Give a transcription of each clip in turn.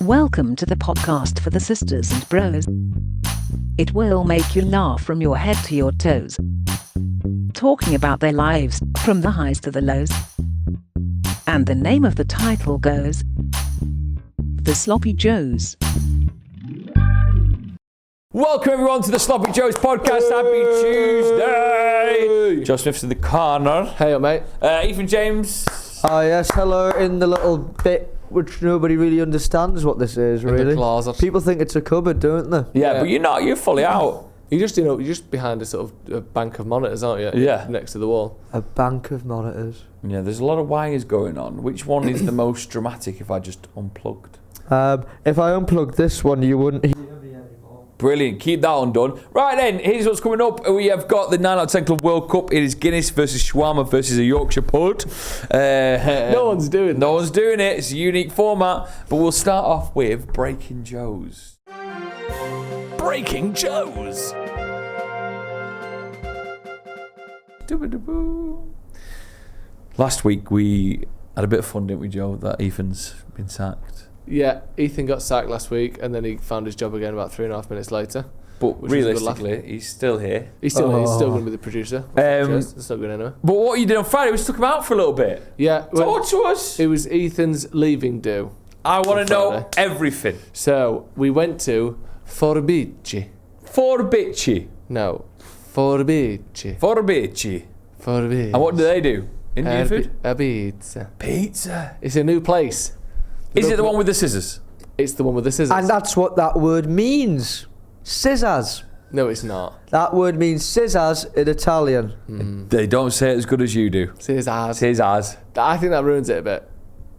Welcome to the podcast for the sisters and bros. It will make you laugh from your head to your toes. Talking about their lives, from the highs to the lows. And the name of the title goes, The Sloppy Joes. Welcome everyone to the Sloppy Joes Podcast. Happy Tuesday. Joe Smith's in the corner. Hey up, mate. Ethan James. Oh yes, hello. In the little bit which nobody really understands what this is, In really. the closet. People think it's a cupboard, don't they? Yeah, but you're not. You're fully out. You're just behind a sort of a bank of monitors, aren't you? Yeah. Next to the wall. A bank of monitors. Yeah, there's a lot of wires going on. Which one is the most dramatic if I just unplugged? If I unplugged this one, you wouldn't hear me anymore. Brilliant. Keep that one done. Right then, here's what's coming up. We have got the 9 out of 10 Club World Cup. It is Guinness versus Shawarma versus a Yorkshire Pud. No one's doing it. It's a unique format. But we'll start off with Breaking Joes. Breaking Joes. Last week we had a bit of fun, didn't we, Joe? That Ethan's been sacked. Yeah, Ethan got sacked last week and then he found his job again about 3.5 minutes later. But realistically, he's still here. He's still going to be the producer. It's not going anywhere. But what you did on Friday was took him out for a little bit. Yeah. Talk to us. It was Ethan's leaving do. I want to know everything. So, we went to Forbici. Forbici. No. Forbici. Forbici. Forbici. And what do they do? Indian food? A pizza. Pizza. It's a new place. Is it the one with the scissors? It's the one with the scissors. And that's what that word means. Scissors. No, it's not. That word means scissors in Italian. They don't say it as good as you do. Scissors. Scissors. I think that ruins it a bit.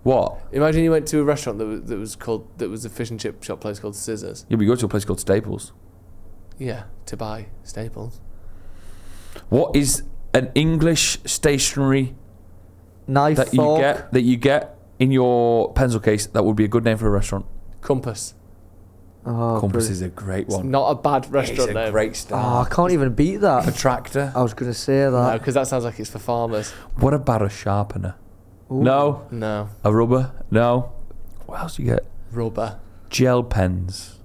What? Imagine you went to a restaurant that was a fish and chip shop place called Scissors. Yeah, we go to a place called Staples. Yeah, to buy staples. What is an English stationery Knife, that fork. you get in your pencil case that would be a good name for a restaurant? Compass. Oh, Compass brilliant. is a great one. It's not a bad restaurant It's a name. great Oh, start. I can't even beat that. A tractor. I was going to say No, that. because that sounds like it's for farmers. What about a sharpener? Ooh. No. No. A rubber? No. What else do you get? Rubber. Gel pens.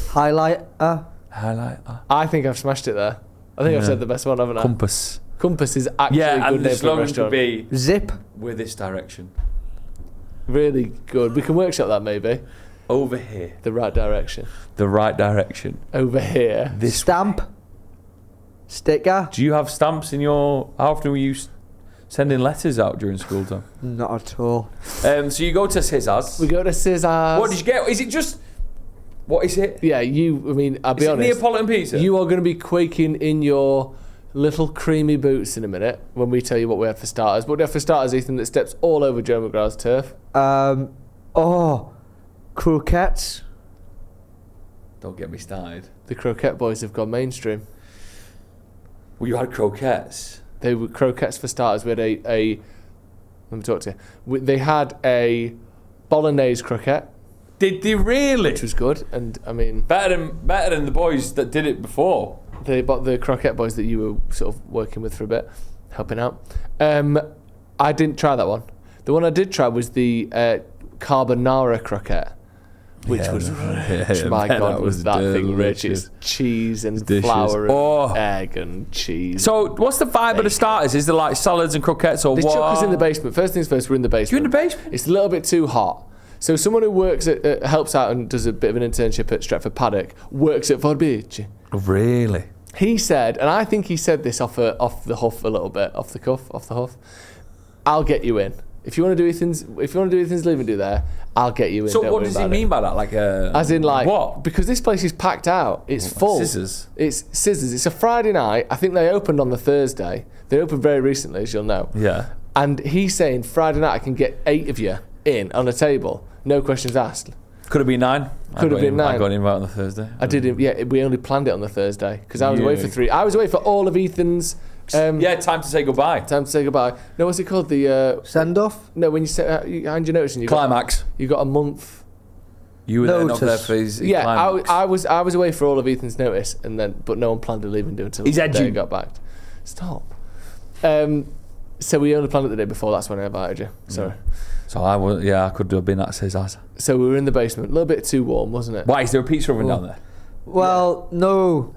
Highlighter. Highlighter. I think I've smashed it there. I think I've said the best one, haven't I? Compass. Compass is actually a Yeah, good and the name for a slogan could restaurant. be Zip. with this direction. Really good. We can workshop that maybe. Over here. The right direction. The right direction. Over here. This Stamp. Sticker. Do you have stamps in your... How often were you sending letters out during school time? Not at all. So you go to Scissors. We go to Scissors. What did you get? Is it just... What is it? Yeah, I'll be Is it honest. Neapolitan pizza? You are going to be quaking in your little creamy boots in a minute when we tell you what we have for starters. What we have for starters, Ethan, that steps all over Joe McGrath's turf. Croquettes. Don't get me started. The croquette boys have gone mainstream. Well, you had croquettes. They were croquettes for starters. We had a let me talk to you. They had a bolognese croquette, Did they really? which was good. And I mean, Better than the boys that did it before. the croquette boys that you were sort of working with for a bit, helping out. I didn't try that one. The one I did try was the carbonara croquette, which was rich. My God, was that thing rich? It's cheese and flour and egg and cheese. So what's the vibe of the starters? Is there like salads and croquettes or They what? chuck us in the basement. First things first, we're in the basement. You're in the basement? It's a little bit too hot. So someone who works helps out and does a bit of an internship at Stretford Paddock, works at Forbici. Really? He said, and I think he said this off the huff a little bit, off the huff. I'll get you in. If you want to do Ethan's leaving do there, I'll get you in. So don't what worry does he about mean it. by that? Like As in like what? Because this place is packed out. It's full. Scissors? It's Scissors. It's a Friday night. I think they opened on the Thursday. They opened very recently, as you'll know. Yeah. And he's saying Friday night I can get 8 of you in on a table, no questions asked. Could have been 9. Could have been 9. I got an invite on the Thursday. I did. Yeah, we only planned it on the Thursday because I was away for 3. I was away for all of Ethan's. Time to say goodbye. Time to say goodbye. No, what's it called? The Send off. no, when you hand your notice and you Climax. you got a month. You were then Notice. over there for his Yeah, climax. I was away for all of Ethan's notice, but no one planned to leave and do it until He's the day edgy. I got back. Stop. So we only planned it the day before. That's when I invited you. Sorry. So I could have been at Scissors. So we were in the basement. A little bit too warm, wasn't it? Why, is there a pizza oven down there? Well, no.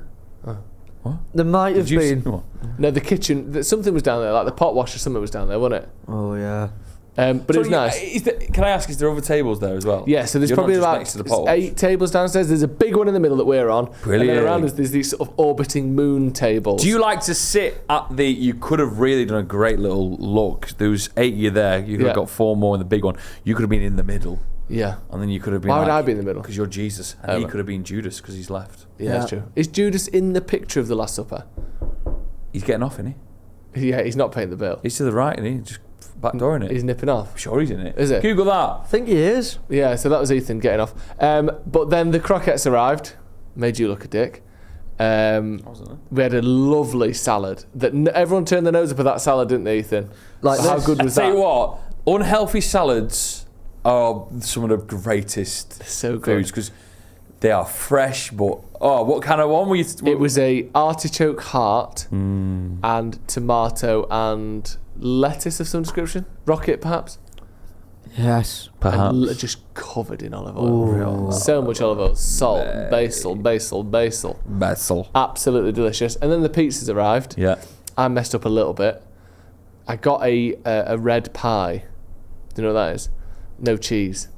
What? There might have been. No, the kitchen. Something was down there, like the pot wash or something was down there, wasn't it? Oh, yeah. But it was nice. Can I ask, is there other tables there as well? Yeah, so there's You're probably not just about next to the pot wash? 8 tables downstairs. There's a big one in the middle that we're on. Brilliant. And then around us, there's these sort of orbiting moon tables. Do you like to sit at the... You could have really done a great little look. There was 8 of you there. You could have got 4 more in the big one. You could have been in the middle. Yeah. And then you could have been... Why would I be in the middle? Because you're Jesus. And he could have been Judas because he's left. Yeah, that's true. Is Judas in the picture of the Last Supper? He's getting off, isn't he? Yeah, he's not paying the bill. He's to the right, isn't he? Just backdooring it. He's nipping off. I'm sure he's in it. Is it? Google that. I think he is. Yeah, so that was Ethan getting off. But then the croquettes arrived. Made you look a dick. We had a lovely salad. That everyone turned their nose up at that salad, didn't they, Ethan? Like how this. good was Tell that? you what, unhealthy salads are some of the greatest So good. foods because they are fresh. But what kind of one were you? It was a artichoke heart and tomato and lettuce of some description. Rocket, perhaps. Yes. And just covered in olive oil. So much olive oil. Salt, basil. Absolutely delicious. And then the pizzas arrived. Yeah. I messed up a little bit. I got a red pie. Do you know what that is? No cheese.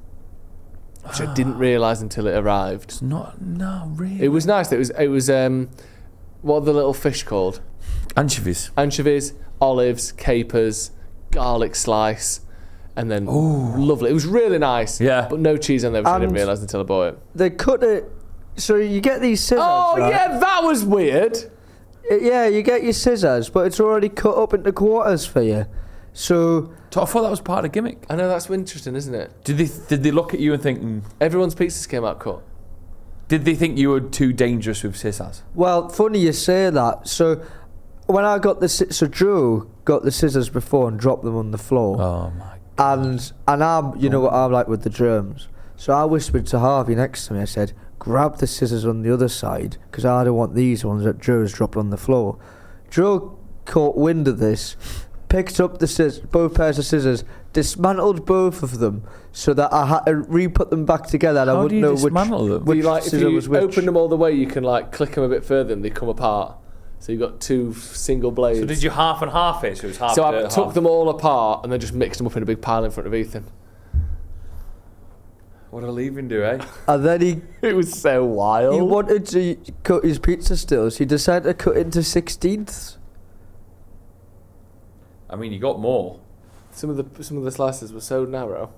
Which I didn't realise until it arrived. It's not. No, really. It was nice. It was what are the little fish called? Anchovies. Anchovies, olives, capers, garlic slice, and then lovely. It was really nice. Yeah. But no cheese on there, which I didn't And realise until I bought it. They cut it. So you get these scissors. Oh, right? yeah, that was weird. Yeah, you get your scissors, but it's already cut up into quarters for you. So I thought that was part of the gimmick. I know, that's interesting, isn't it? Did they look at you and think? Everyone's pizzas came out cut. Did they think you were too dangerous with scissors? Well, funny you say that. So when I got so Joe got the scissors before and dropped them on the floor. Oh my God. And I'm, you know what I'm like with the germs. So I whispered to Harvey next to me. I said, "Grab the scissors on the other side, because I don't want these ones that Joe's dropped on the floor." Joe caught wind of this, picked up the scissors, both pairs of scissors, dismantled both of them, so that I had to re-put them back together, and I wouldn't know which If scissor you was which. open them all the way, you can like click them a bit further and they come apart. So you've got 2 single blades. So did you half and half it? So it was half. So I took them all apart and then just mixed them up in a big pile in front of Ethan. What did I leave him do, eh? And then It was so wild. he wanted to cut his pizza still, so he decided to cut into 16ths. I mean, you got more. Some of the slices were so narrow,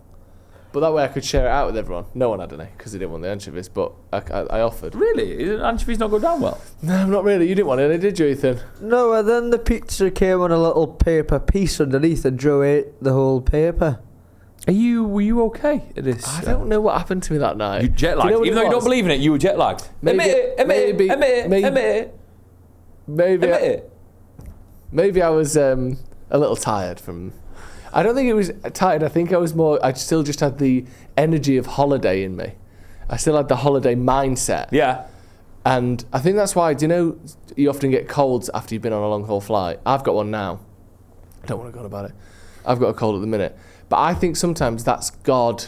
but that way I could share it out with everyone. No one had any because they didn't want the anchovies, but I offered. Really? Did anchovies not go down well? No, not really. You didn't want any, did you, Ethan? No, and then the pizza came on a little paper piece underneath, and Joe ate the whole paper. Were you okay at this? I don't know what happened to me that night. You jet lagged. Do you know what Even it though you don't was? believe in it, you were jet lagged. Maybe I was a little tired from. I don't think it was tired. I think I was more. I still just had the energy of holiday in me. I still had the holiday mindset. Yeah. And I think that's why. Do you know you often get colds after you've been on a long haul flight? I've got one now. I don't want to go on about it. I've got a cold at the minute. But I think sometimes that's God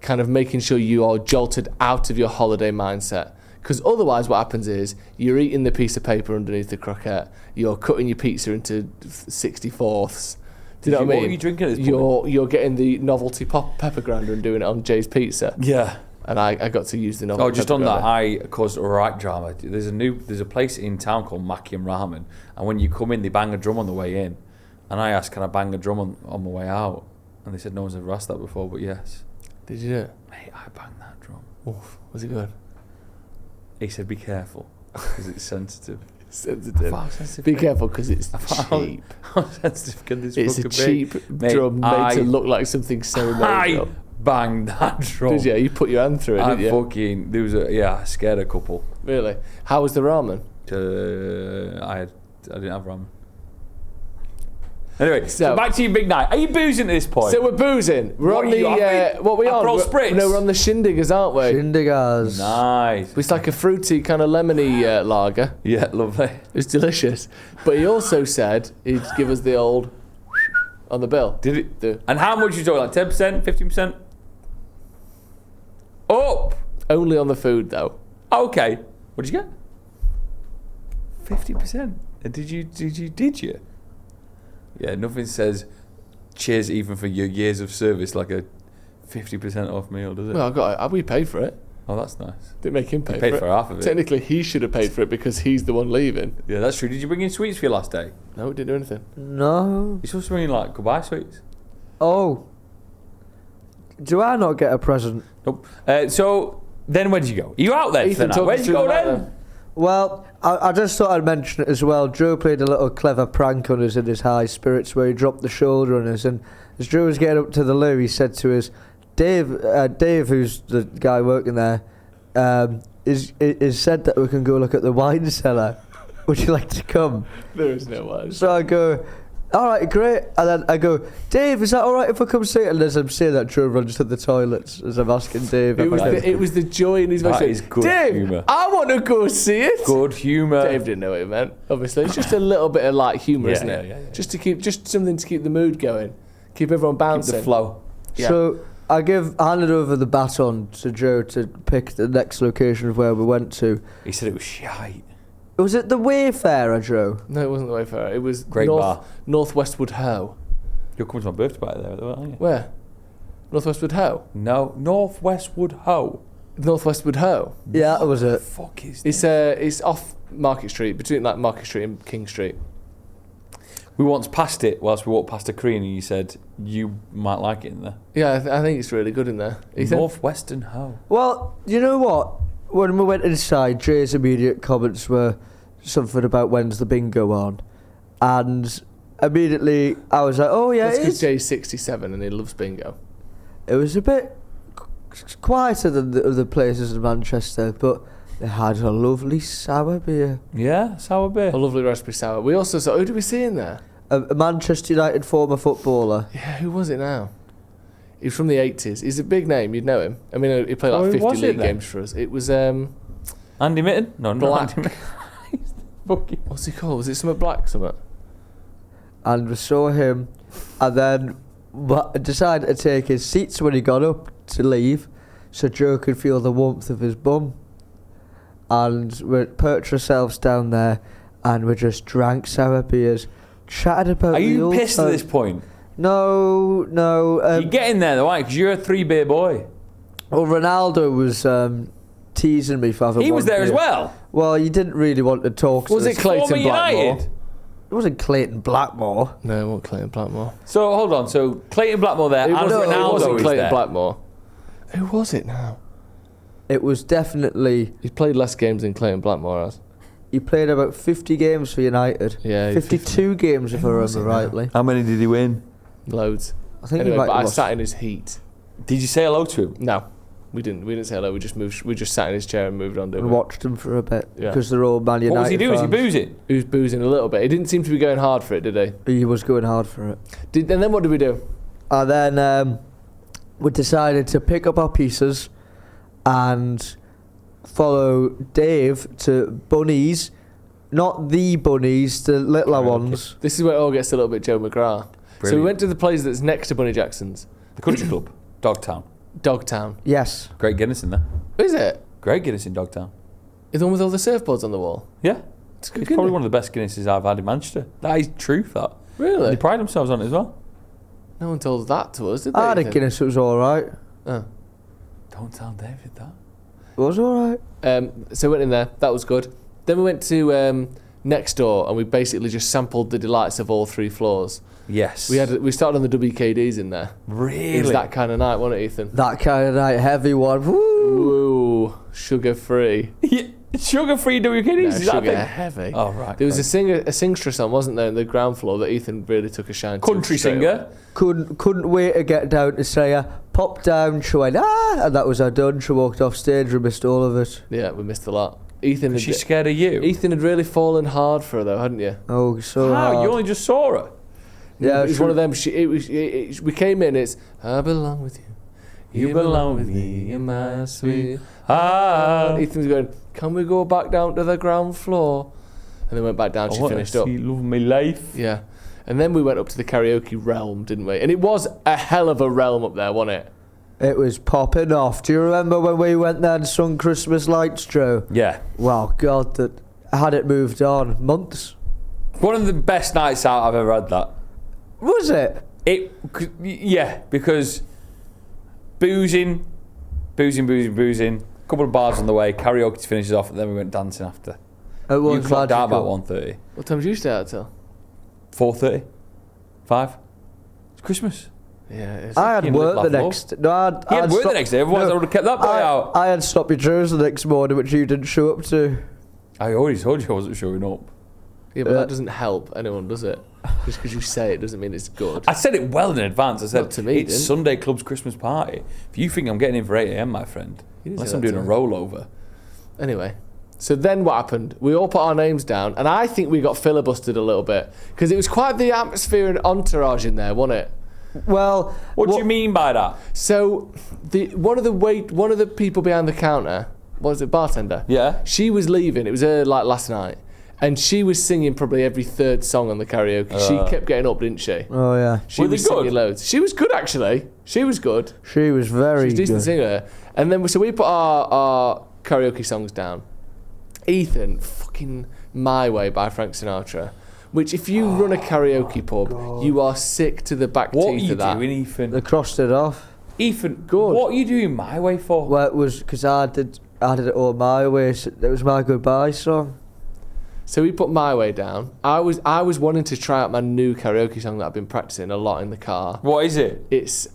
kind of making sure you are jolted out of your holiday mindset. Because otherwise what happens is you're eating the piece of paper underneath the croquette, you're cutting your pizza into 64ths. Do you know what I mean? What were you drinking at this point? You're getting the novelty pepper grinder and doing it on Jay's pizza. Yeah. And I got to use the novelty just pepper on that, grinder. I caused a right drama. There's a place in town called Maki and Ramen, and when you come in, they bang a drum on the way in. And I asked, can I bang a drum on my way out? And they said no one's ever asked that before, but yes. Did you do it? Mate, I banged that drum. Oof, was it good? He said, be careful, because it's sensitive. Sensitive. How sensitive Be can- careful because it's How- cheap. How sensitive can this It's a fucker be? cheap Mate, drum made I- to look like something so made I up. banged that drum. Did you? You put your hand through it, I didn't you? I scared a couple. Really? How was the ramen? I didn't have ramen. Anyway, so So- back to your big night. Are you boozing at this point? So we're boozing. We're What on are you the having? what are we on? Aperol We're- Spritz? No, we're on the Shindigers, aren't we? Shindigers. Nice. It's like a fruity kind of lemony lager. Yeah, lovely. It's delicious. But he also said he'd give us the old on the bill. Did it? And how much you talking? Like 10%, 15%? Up. Only on the food though. Okay. What did you get? 50%. Did you? Yeah, nothing says cheers even for your years of service like a 50% off meal, does it? Well, we paid for it. Oh, that's nice. Didn't make him pay paid for it. for half of it. Technically, he should have paid for it because he's the one leaving. Yeah, that's true. Did you bring in sweets for your last day? No, we didn't do anything. No. You're supposed to bring in like goodbye sweets. Oh. Do I not get a present? Nope. So then where did you go? Are you out there Ethan, tonight? talk Where us did you through go the night then? Well, I just thought I'd mention it as well. Joe played a little clever prank on us in his high spirits where he dropped the shoulder on us, and as Joe was getting up to the loo, he said to us, Dave, who's the guy working there, is said that we can go look at the wine cellar. Would you like to come? There is no wine. So I go, all right, great. And then I go, Dave, is that all right if I come see it? And as I'm saying that, Joe runs to the toilets as I'm asking Dave. It was the joy in his voice. That is good Dave, humour. I want to go see it. Good humour. Dave didn't know what it meant. Obviously, it's just a little bit of like humour, Yeah, isn't it? yeah. Just something to keep the mood going, keep everyone bouncing. Keep the flow. Yeah. So I handed over the baton to Joe to pick the next location of where we went to. He said it was shite. Was it the Wayfarer, Joe? No, it wasn't the Wayfarer. It was Great bar. North Westwood Hoe. You're coming to my birthday party there, aren't you? Where? North Westwood Hoe. No, North Westwood Hoe. North Westwood Hoe. Yeah, that was The it. fuck is this? It's off Market Street, between like Market Street and King Street. We once passed it whilst we walked past a Korean and you said you might like it in there. Yeah, I think it's really good in there. Ethan? Northwestern Hoe. Well, you know what? When we went inside, Jay's immediate comments were something about when's the bingo on. And immediately I was like, oh yeah, That's it because is. Jay's 67 and he loves bingo. It was a bit quieter than the other places in Manchester, but they had a lovely sour beer. Yeah, sour beer. A lovely raspberry sour. We also saw, who did we see in there? A Manchester United former footballer. Yeah, who was it now? He was from the 80s. He's a big name, you'd know him. I mean, he played Oh, like who 50 was it league then? games for us. It was, Andy Mitten? No, not Black. Andy Mitten. Fuck you. what's he called? Was it something black, something? And we saw him, and then decided to take his seats when he got up to leave, so Joe could feel the warmth of his bum. And we perched ourselves down there, and we just drank sour beers, chatted about. Are the you old pissed at times. this point? No. You're getting there though, aren't you? Because you're a 3-beer boy. Well, Ronaldo was teasing me for having He one was there as beer. well. Well, you didn't really want to talk. Was to it us. Clayton Former Blackmore? United. It wasn't Clayton Blackmore. No, it wasn't Clayton Blackmore. So hold on. So Clayton Blackmore there. It and wasn't, Ronaldo it wasn't is Clayton there. Blackmore. Who was it now? It was definitely. He's played less games than Clayton Blackmore has. He played about 50 games for United. Yeah, 52 games if I was remember it now? rightly. How many did he win? Loads. I think Anyway, he might but have I lost. sat in his heat. Did you say hello to him? No, we didn't. We didn't say hello. We just moved. We just sat in his chair and moved on. Didn't and we? watched him for a bit Yeah. because they're all Man United What was he doing? Was he fans. boozing? He was boozing a little bit. He didn't seem to be going hard for it, did he? He was going hard for it. And then what did we do? And then we decided to pick up our pieces and follow Dave to Bunnies. Not the Bunnies, the littler Karaoke. ones. This is where it all gets a little bit Joe McGrath. So we Brilliant. went to the place that's next to Bunny Jackson's, The Country Club. Dogtown. Dogtown. Yes. Great Guinness in there. Is it? Great Guinness in Dogtown. Is the one with all the surfboards on the wall? Yeah. It's good. It's probably one of the best Guinnesses I've had in Manchester. That is truth, that. Really? They pride themselves on it as well. No one told that to us, did they? I had a Ethan? Guinness, it was alright. Oh. Don't tell David that. It was alright. So we went in there. That was good. Then we went to next door and we basically just sampled the delights of all 3 floors. Yes. We started on the WKDs in there. Really? It was that kind of night, wasn't it, Ethan? That kind of night, heavy one. Woo! Woo, sugar free. Yeah. Sugar-free WKDs? Is that a sugar thing? heavy. Oh, right. There was a right. singstress on, wasn't there, in the ground floor that Ethan really took a shine to. Country straight singer. away. Couldn't wait to get down to say pop down, she went, and that was her done. She walked off stage, we missed all of it. Yeah, we missed a lot. Ethan She's scared of you. Ethan had really fallen hard for her though, hadn't you? Oh, so How? hard. You only just saw her. Yeah, it was sure. one of them. We came in. It's I belong with you. You belong with me, my sweet. Ethan was going. Can we go back down to the ground floor? And then went back down. She finished up. Love my life. Yeah. And then we went up to the karaoke realm, didn't we? And it was a hell of a realm up there, wasn't it? It was popping off. Do you remember when we went there and sung Christmas Lights, Joe? Yeah. Wow, God, that had it moved on months. One of the best nights out I've ever had. That Was it? Yeah, because boozing, couple of bars on the way, karaoke finishes off, and then we went dancing after. It was You clocked out magical. about 1:30. What time did you stay out till? 4:30? 5? It's Christmas. Yeah, it's I had Fucking work live the laugh next. No, He had work the next day, otherwise I would have kept that boy out. I had Sloppy Joe's the next morning, which you didn't show up to. I already told you I wasn't showing up. Yeah, but that doesn't help anyone, does it? Just because you say it doesn't mean it's good. I said it well in advance. I said, Not to me, it's didn't. Sunday Club's Christmas party. If you think I'm getting in for 8 a.m, my friend, You didn't unless say I'm that doing a to me. rollover. Anyway, so then what happened? We all put our names down, and I think we got filibustered a little bit because it was quite the atmosphere and entourage in there, wasn't it? Well, What do you mean by that? So one of the people behind the counter, what was it, bartender? Yeah. She was leaving. It was her like last night, and she was singing probably every third song on the karaoke. She kept getting up, didn't she? Oh yeah, She Were they was singing good? loads. She was good actually. She was good. she was very She's a decent good. singer. And then so we put our karaoke songs down. Ethan, fucking My Way by Frank Sinatra. Which, if you run a karaoke pub, you are sick to the back What are teeth you of that. doing, Ethan? They crossed it off. Ethan, Good. what are you doing my way for? Well, it was because I did it all my way. So it was my goodbye song. So we put My Way down. I was wanting to try out my new karaoke song that I've been practicing a lot in the car. What is it? It's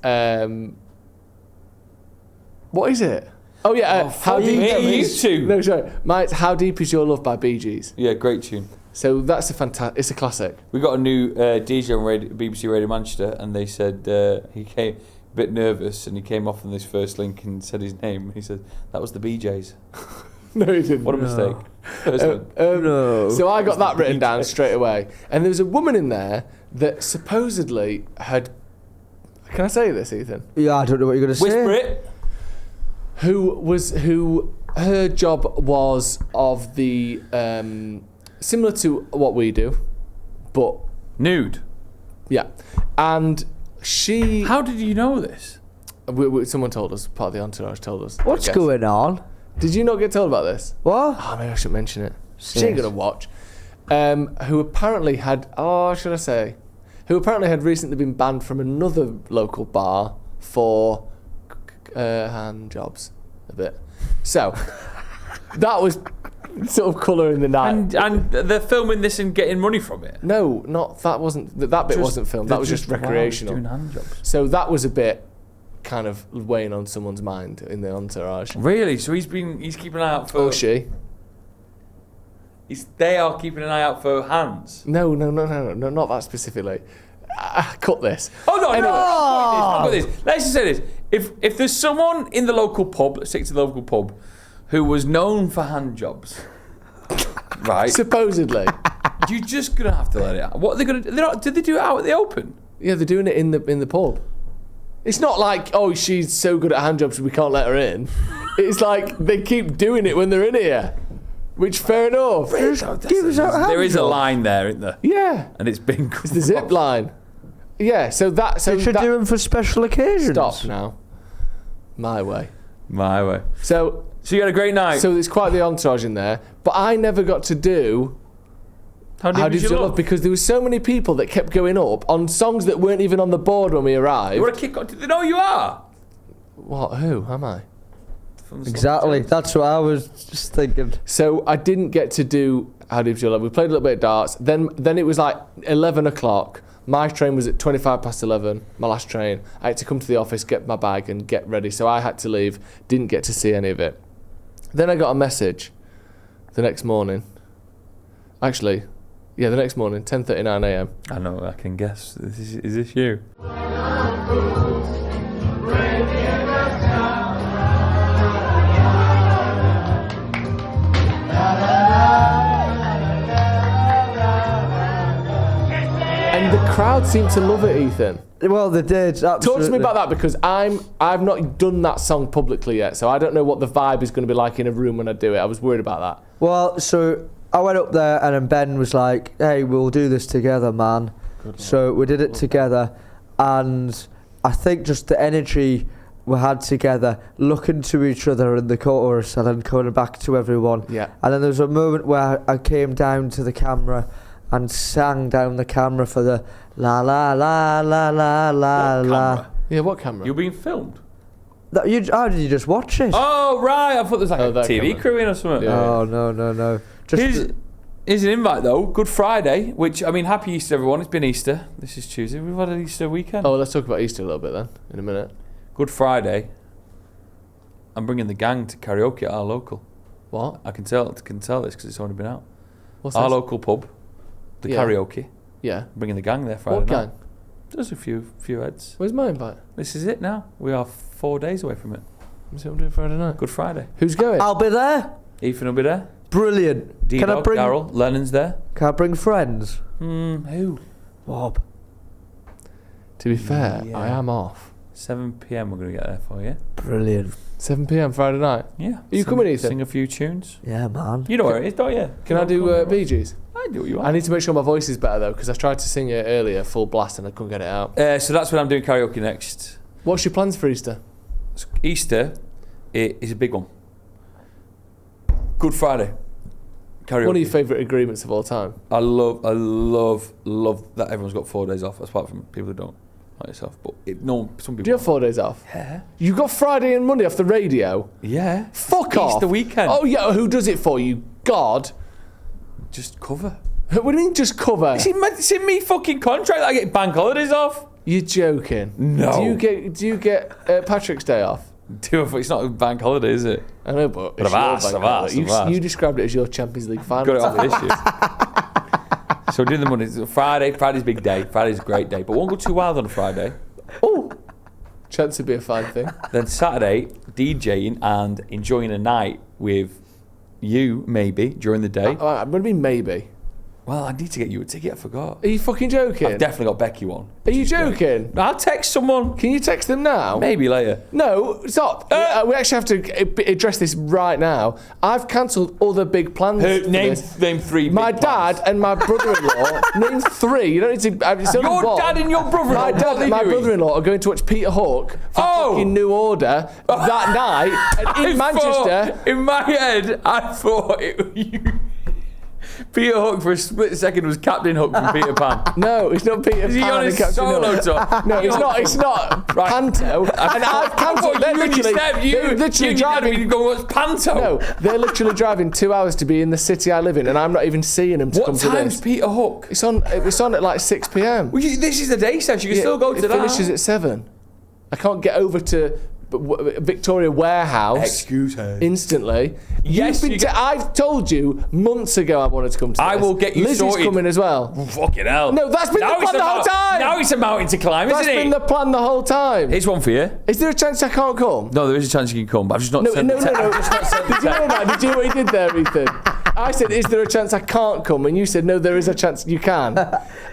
what is it? Oh yeah, How fucking Deep hell, you Is two. No, sorry. It's How Deep Is Your Love by Bee Gees. Yeah, great tune. So that's it's a classic. We got a new DJ on BBC Radio Manchester, and they said he came a bit nervous, and he came off on this first link and said his name. He said that was the BJs. No, he didn't. What a mistake. First one. No. So I got that written down straight away. And there was a woman in there that supposedly had... Can I say this, Ethan? Yeah, I don't know what you're going to say. Whisper it. Who her job was of the... similar to what we do, but... Nude. Yeah. And she... How did you know this? Someone told us, part of the entourage told us. What's I guess. going on? Did you not get told about this? What? Oh, maybe I should mention it. She ain't Yes. gonna watch. Who apparently had... Oh, should I say? Who apparently had recently been banned from another local bar for hand jobs a bit. So, that was sort of colour in the night. And they're filming this and getting money from it. No, not that wasn't... That bit wasn't filmed. That was just recreational. Doing hand jobs. So that was a bit kind of weighing on someone's mind in the entourage. Really? So he's keeping an eye out for... Oh, she? They are keeping an eye out for hands. No, not that specifically. Cut this. Oh no, Anyway. no! Cut this. Let's just say this: if there's someone in the local pub, let's stick to the local pub, who was known for hand jobs, right? Supposedly. You're just gonna have to let it out. What are they gonna? Did they do it out at the open? Yeah, they're doing it in the pub. It's not like, oh, she's so good at hand jobs we can't let her in. It's like they keep doing it when they're in here. Which, fair enough. Give us out hand There is a job. line there, isn't there? Yeah. And it's been. It's the zip line. Yeah, so that... So They should that, do them for special occasions. Stop now. My way. My way. So you had a great night. So there's quite the entourage in there. But I never got to do... How did you love? Because there were so many people that kept going up on songs that weren't even on the board when we arrived. You want to kick off? Did they know you are? What? Who am I? From the Exactly. Sloppy Joes. That's what I was just thinking. So I didn't get to do How Deep Is Your Love. We played a little bit of darts. Then it was like 11 o'clock. My train was at 25 past 11, my last train. I had to come to the office, get my bag and get ready. So I had to leave. Didn't get to see any of it. Then I got a message the next morning. Actually, yeah, the next morning, 10:39 a.m. I know. I can guess. Is this you? And the crowd seemed to love it, Ethan. Well, they did. Talk to me absolutely. about that because I've not done that song publicly yet, so I don't know what the vibe is going to be like in a room when I do it. I was worried about that. Well, so I went up there and then Ben was like, hey, we'll do this together, man. So we did it together, and I think just the energy we had together, looking to each other in the chorus and then coming back to everyone. Yeah. And then there was a moment where I came down to the camera and sang down the camera for the la la la la la la la. Yeah, what camera? You're being filmed? How did you just watch it? Oh, right. I thought there was like a that TV camera. crew in or something. Yeah. Oh, no. Here's an invite, though. Good Friday, which, I mean, happy Easter, everyone. It's been Easter. This is Tuesday. We've had an Easter weekend. Oh, let's talk about Easter a little bit then, in a minute. Good Friday. I'm bringing the gang to karaoke at our local. What? I can tell this because it's already been out. What's Our this? local pub, the Yeah. karaoke. Yeah. Bringing the gang there Friday What night. gang? There's a few heads. Where's my invite? This is it now. We are 4 days away from it. Is it I'm doing Friday night? Good Friday. Who's going? I'll be there. Ethan will be there. Brilliant. Can I D-Dog, bring? Daryl, Lennon's there. Can I bring friends? Who? Bob. To be fair, Yeah. I am off. 7 p.m. we're going to get there for you. Brilliant. 7 p.m. Friday night. Yeah. Are you coming, Ethan? Sing a few tunes. Yeah, man. You know where it is, don't you? Can I do Bee Gees? I do what you I want. need to make sure my voice is better though, because I tried to sing it earlier, full blast, and I couldn't get it out. So that's when I'm doing karaoke next. What's your plans for Easter? Easter is a big one. Good Friday. Karaoke. One of your favourite agreements of all time. I love that everyone's got 4 days off, apart from people who don't, like yourself. But some people. Do you have 4 days off? Yeah. You got Friday and Monday off the radio? Yeah. Fuck off. Easter weekend. Oh yeah, who does it for you? God. Just cover. What do you mean just cover? It's in me fucking contract that I get bank holidays off. You're joking. No. Do you get Patrick's Day off? It's not a bank holiday, is it? I know, but I've it's your asked, bank I've holiday. asked. You described it as your Champions League final. Got it off this year. So doing the Monday. Friday's a big day. Friday's a great day. But won't go too wild on a Friday. Oh, chance to be a fine thing. Then Saturday, DJing and enjoying a night with you, maybe, during the day. I'm going to be maybe. Well, I need to get you a ticket. I forgot. Are you fucking joking? I've definitely got Becky one. Are you joking? I'll text someone. Can you text them now? Maybe later. No, stop. We actually have to address this right now. I've cancelled other big plans. for Name this. 3 My big plans. dad and my brother-in-law. Name 3. You don't need to. It's only Your one. dad and your brother-in-law. My dad and my brother-in-law are going to watch Peter Hook for fucking New Order that night and in Manchester. In my head, I thought it was you. Peter Hook for a split second was Captain Hook from Peter Pan. No, it's not Peter Is he Pan on and his Captain solo Hook. tour? No, it's not Right. Panto. And I've cancelled. They're literally driving. Go watch Panto. No, they're literally driving 2 hours to be in the city I live in, and I'm not even seeing them to come What to time's this. Peter Hook? It's on at like 6 p.m. Well, this is a day session. You can still go to it that. finishes at 7. I can't get over to Victoria Warehouse Excuse her. instantly. Yes, I've told you months ago I wanted to come to this. I will get you Lizzie's sorted. coming as well. Fucking hell. No, that's been the plan the whole time. Now it's a mountain to climb, That's isn't been it? the plan the whole time. Here's one for you. Is there a chance I can't come? No, there is a chance you can come, but I've just not sent the text. No. I've just not sent the Did you know text. that? Did you know what he did there, Ethan? I said, is there a chance I can't come? And you said, no, there is a chance you can.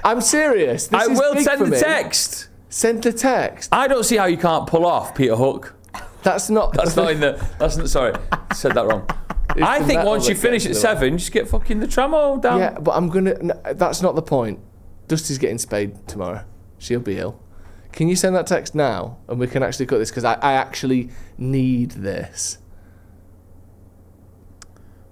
I'm serious. This I is will big send for the me. text. Send the text. I don't see how you can't pull off Peter Hook. That's not. That's not in the. That's not. Sorry, said that wrong. I the think metal once you that finish gets at in the way. 7, just get fucking the trammo down. Yeah, but I'm gonna. No, that's not the point. Dusty's getting spayed tomorrow. She'll be ill. Can you send that text now, and we can actually cut this because I actually need this.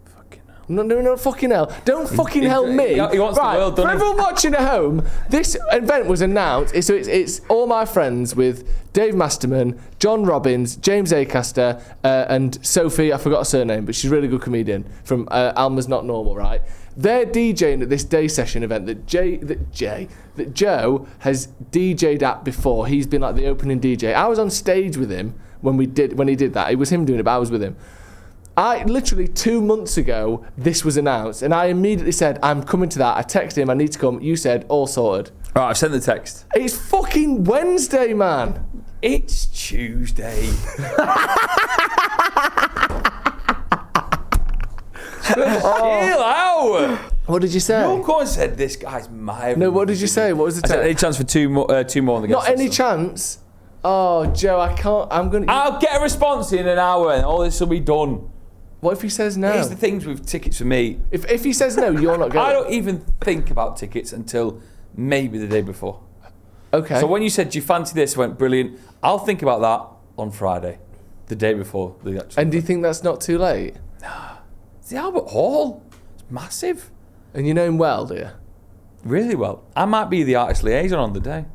Fucking hell. No, fucking hell. Don't fucking hell me. he wants the right, world, for doesn't he? everyone watching at home, this event was announced. So it's all my friends with Dave Masterman, John Robbins, James Acaster, and Sophie. I forgot her surname, but she's a really good comedian from Alma's Not Normal, right? They're DJing at this day session event that Joe has DJ'd at before. He's been like the opening DJ. I was on stage with him when he did that. It was him doing it, but I was with him. I literally 2 months ago, this was announced, and I immediately said, I'm coming to that. I texted him, I need to come. You said, all sorted. All right, I've sent the text. It's fucking Wednesday, man. It's Tuesday. Chill out. What did you say? No one said this guy's my. No, what did you say? What was the I said text? any chance for two more on the guest Not any list? chance. Oh, Joe, I can't. I'm going to... I'll get a response in an hour and all this will be done. What if he says no? Here's the things with tickets for me. If he says no, you're not going. I don't even think about tickets until maybe the day before. Okay. So when you said, do you fancy this? I went, brilliant. I'll think about that on Friday, the day before the actual. And do you think that's not too late? It's the Albert Hall. It's massive. And you know him well, do you? Really well. I might be the artist liaison on the day.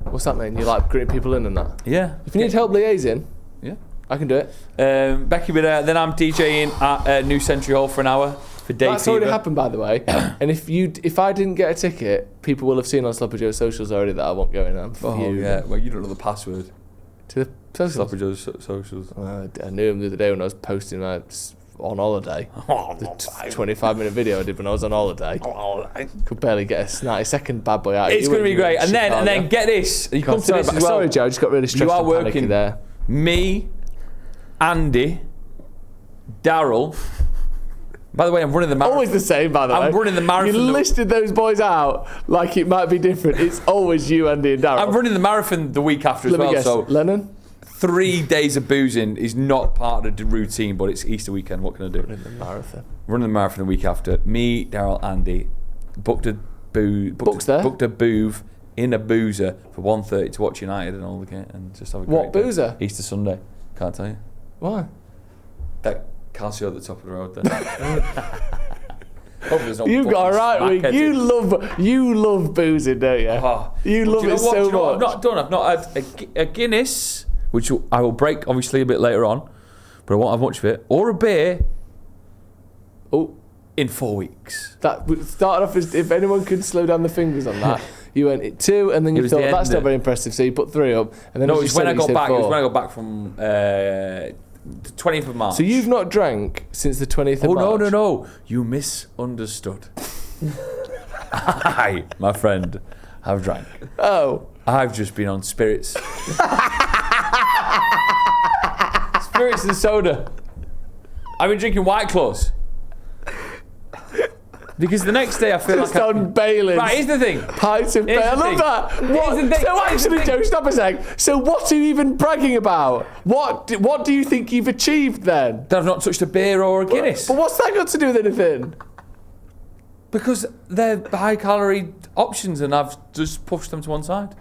What's that mean? You like greeting people in and that? Yeah. If you need help liaising, Yeah. I can do it. Becky will be there. Then I'm DJing at New Century Hall for an hour for Day That's Fever. already happened, by the way. And if I didn't get a ticket, people will have seen on Sloppy Joe's socials already that I won't go in. Oh, yeah. Well, you don't know the password. To the socials? Sloppy Joe's socials. I knew him the other day when I was posting on holiday. The 25-minute video I did when I was on holiday. Could barely get a 90-second bad boy out. It's going to be great. And then get this. You come to this as well. Sorry, Joe. I just got really stressed. You are and panicky working there. Me, Andy, Daryl. By the way, I'm running the marathon. Always the same, by the way. I'm running the marathon. You listed those boys out like it might be different. It's always you, Andy, and Darryl. I'm running the marathon the week after as well. Guess. So Lennon? 3 days of boozing is not part of the routine, but it's Easter weekend. What can I do? Running the marathon. Running the marathon the week after. Me, Daryl, Andy booked a booth in a boozer for 1:30 to watch United and all the game and just have a great What day. boozer? Easter Sunday. Can't tell you. Why? That Casio at the top of the road there. Hope there's no You've got a right fucking week. smackheaded. You love boozing, don't you? Oh. You love Do it so what? Do you know what much. I've not done? I've not had a Guinness, which I will break obviously a bit later on, but I won't have much of it, or a beer. Oh, in 4 weeks. that started off as if anyone could slow down the fingers on that. You went at 2, and then It you was thought the that's end not very impressive, so you put 3 up, and then No, as it you was when said I you got said back. 4. It was when I got back from the 20th of March. So you've not drank since the 20th of March? Oh no! You misunderstood. I, my friend, have drank. Oh. I've just been on spirits. Spirits and soda. I've been drinking White Claws. Because the next day I feel Just like on Baileys. Right, here's the thing. Pints of Here's Baileys. I the love thing. that. Here's What? the thing. So Here's the actually, thing. Joe, stop a sec. So what are you even bragging about? What do you think you've achieved then? That I've not touched a beer or a Guinness. But what's that got to do with anything? Because they're high-calorie options and I've just pushed them to one side.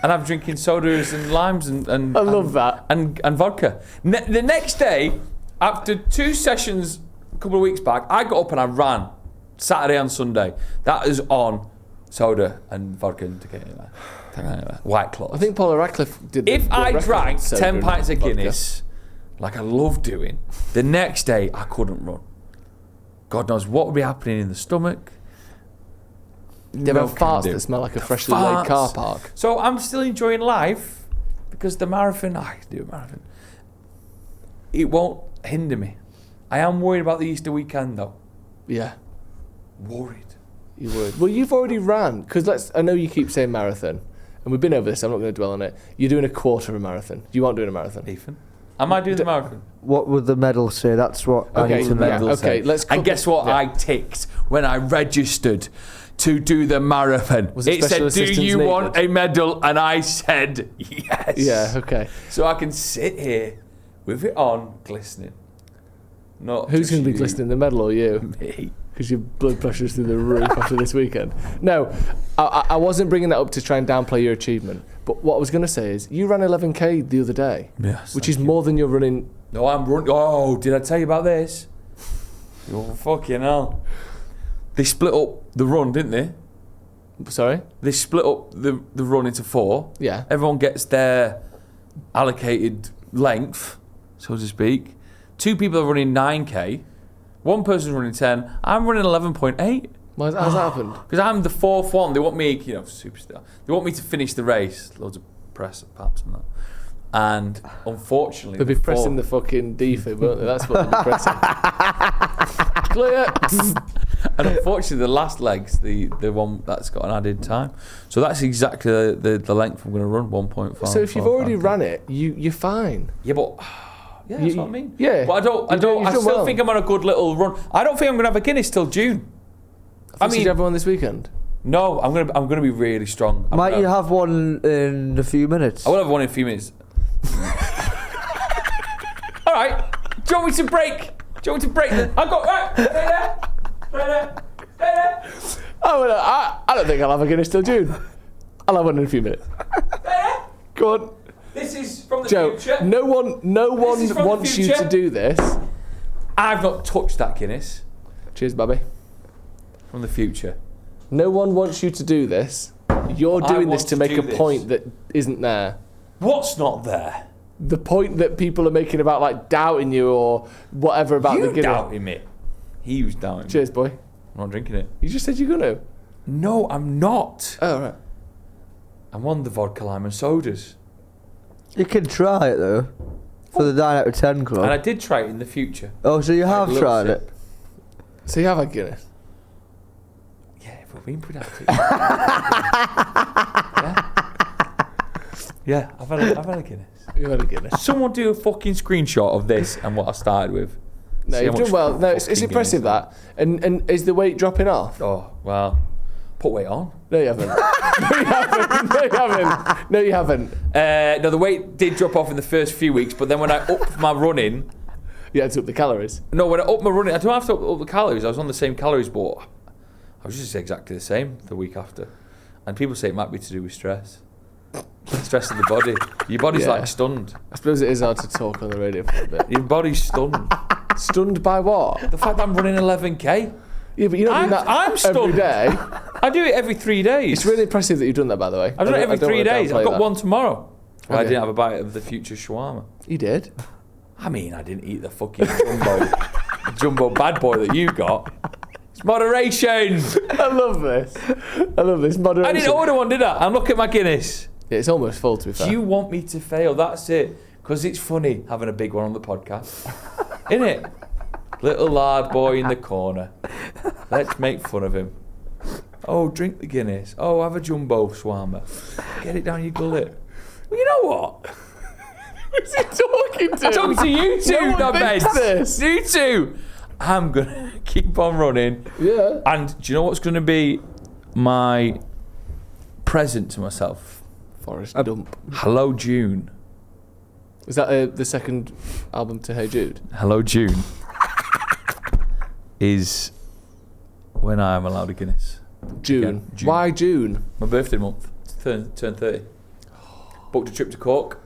And I'm drinking sodas and limes and I love that. And vodka. The next day, after 2 sessions a couple of weeks back, I got up and I ran Saturday and Sunday. That is on soda and vodka and tequila. White Claws. I think Paula Radcliffe did. If I record drank soda 10 and pints of vodka. Guinness, like I love doing, the next day I couldn't run. God knows what would be happening in the stomach. They have farts that smell like a freshly laid car park. So I'm still enjoying life because the marathon, I can do a marathon. It won't hinder me. I am worried about the Easter weekend though. Yeah, Worried. you would. Well, you've already ran because I know you keep saying marathon, and we've been over this. I'm not going to dwell on it. You're doing a quarter of a marathon. You aren't doing a marathon. Ethan, am I doing the marathon? What would the medal say? That's what I Okay, need to know. yeah, okay. Let's. And guess what? Yeah. I ticked when I registered to do the marathon. Was it It said, special "Do assistance you want needed?" a medal?" And I said, "Yes." Yeah. Okay. So I can sit here with it on, glistening. Not Who's just going to be you, glistening, the medal or you? Me. Because your blood pressure's through the roof after this weekend. No, I wasn't bringing that up to try and downplay your achievement. But what I was going to say is, you ran 11k the other day, Yes. which is more than you're running. No, I'm running. Oh, did I tell you about this? Oh, fucking hell. They split up the run, didn't they? Sorry? They split up the run into 4. Yeah. Everyone gets their allocated length, so to speak. 2 people are running 9k. 1 person's running 10. I'm running 11.8. How's that happened? Because I'm the 4th one. They want me, superstar. They want me to finish the race. Loads of press, perhaps, and that. And unfortunately, They'll be pressing the fucking defib, won't they? That's what they'll be pressing. Clear. And unfortunately, the last leg's the one that's got an added time. So that's exactly the length I'm going to run, 1.5. So if you've already ran it, you're fine. Yeah, but yeah, that's what I mean. Yeah. But I still think I'm on a good little run. I don't think I'm going to have a Guinness till June. I mean, did you have one this weekend? No, I'm gonna be really strong. Might you have one in a few minutes? I will have one in a few minutes. All right. Do you want me to break? I've got right there. Stay there. I don't think I'll have a Guinness till June. I'll have one in a few minutes. Go on. This is from the Joe, future. no one This is from the wants you future. to do this. I've not touched that Guinness. Cheers, Bobby. From the future. No one wants you to do this. You're I doing want this to to make do a this. point that isn't there. What's not there? The point that people are making about like doubting you or whatever about the You Guinness. doubting me. He was doubting me. Cheers, boy. I'm not drinking it. You just said you're gonna. No, I'm not. Oh, right. I'm on the vodka lime and sodas. You can try it though. For the 9 out of 10 club. And I did try it in the future. Oh, so you I had have a little tried sip. it? So you have a Guinness? Yeah, if we're being productive. Yeah, I've had a Guinness. You had a Guinness. Someone do a fucking screenshot of this and what I started with. No, See you've how done much well. No, it's fucking impressive Guinness. that. And is the weight dropping off? Oh, well, put weight on. No, you haven't. No, you haven't. No, you haven't. No, you haven't. No, the weight did drop off in the first few weeks, but then when I upped my running, You had to up the calories. no, when I upped my running, I don't have to up the calories. I was on the same calories, but I was just exactly the same the week after. And people say it might be to do with stress. Stress of the body. Your body's Yeah. like stunned. I suppose it is hard to talk on the radio for a bit. Your body's stunned. Stunned by what? The fact that I'm running 11k. Yeah, but you're not doing that I'm every stunned. day. I do it every 3 days. It's really impressive that you've done that, by the way. I've done it every 3 days. I've got that. one tomorrow. Well, I Okay. didn't have a bite of the future shawarma. You did? I mean, I didn't eat the fucking jumbo bad boy that you got. It's moderation. I love this. I love this moderation. I didn't order one, did I? And look at my Guinness. Yeah, it's almost full, to be fair. Do you want me to fail? That's it. Because it's funny having a big one on the podcast. Innit? Little lard boy in the corner. Let's make fun of him. Oh, drink the Guinness. Oh, have a jumbo shawarma. Get it down your gullet. Well, you know what? Who's he talking to? I'm talking to you two, No one thinks knobheads. this. You two. I'm going to keep on running. Yeah. And do you know what's going to be my present to myself? Forest Dump. Hello, June. Is that the second album to Hey Jude? Hello, June is when I am allowed a Guinness. June. Again, June. Why June? My birthday month. Turn 30. Booked a trip to Cork.